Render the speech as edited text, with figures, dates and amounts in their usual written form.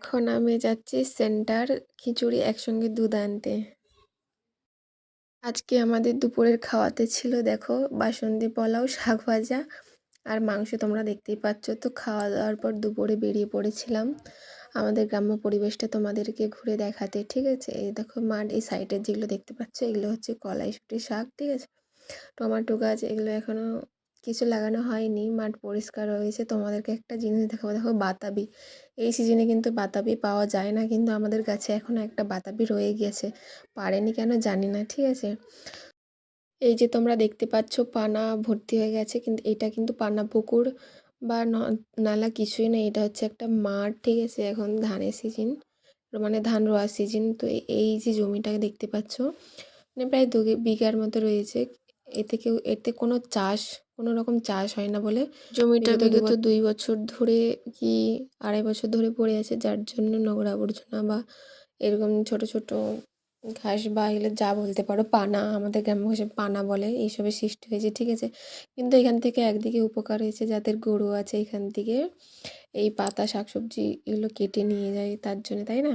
এখন আমি যাচ্ছি সেন্টার খিচুড়ি একসঙ্গে দুধ আনতে। আজকে আমাদের দুপুরের খাওয়াতে ছিল দেখো বাসন্তী পোলাও, শাক ভাজা আর মাংস, তোমরা দেখতেই পাচ্ছ। তো খাওয়া দাওয়ার পর দুপুরে বেরিয়ে পড়েছিলাম আমাদের গ্রাম্য পরিবেশটা তোমাদেরকে ঘুরে দেখাতে। ঠিক আছে, এই দেখো মাঠ, এই সাইডের যেগুলো দেখতে পাচ্ছ এগুলো হচ্ছে কলাইশুঁটি শাক, ঠিক আছে, টমেটো গাছ, এগুলো এখনো কিছু লাগানো হয়নি, মাঠ পরিষ্কার হয়েছে। তোমাদেরকে একটা জিনিস দেখাবো, দেখো বাতাবি। এই সিজনে কিন্তু বাতাবি পাওয়া যায় না, কিন্তু আমাদের গাছে এখনো একটা বাতাবি রয়ে গিয়েছে, পারেনি কেন জানি না। ঠিক আছে, এই যে তোমরা দেখতে পাচ্ছ পানা ভর্তি হয়ে গেছে, কিন্তু এটা কিন্তু পানা পুকুর বা নালা কিছুই না, এটা হচ্ছে একটা মাঠ। ঠিক আছে, এখন ধানের সিজন, মানে ধান রোয়ার সিজন। তো এই যে জমিটা দেখতে পাচ্ছ, মানে প্রায় 2 বিঘার মতো রয়েছে। এতে কোনো চাষ, কোনো রকম চাষ হয় না বলে জমিটা বিগত 2 বছর ধরে কি 2.5 বছর ধরে পড়ে আছে, যার জন্য নোংরা আবর্জনা বা এরকম ছোট ছোট ঘাস বা এগুলো যা বলতে পারো, পানা, আমাদের গ্রাম ভাষায় পানা বলে, এইসবের সৃষ্টি হয়েছে। ঠিক আছে, কিন্তু এখান থেকে একদিকে উপকার হয়েছে, যাদের গরু আছে এখান থেকে এই পাতা শাকসবজি এগুলো কেটে নিয়ে যায় তার জন্য, তাই না।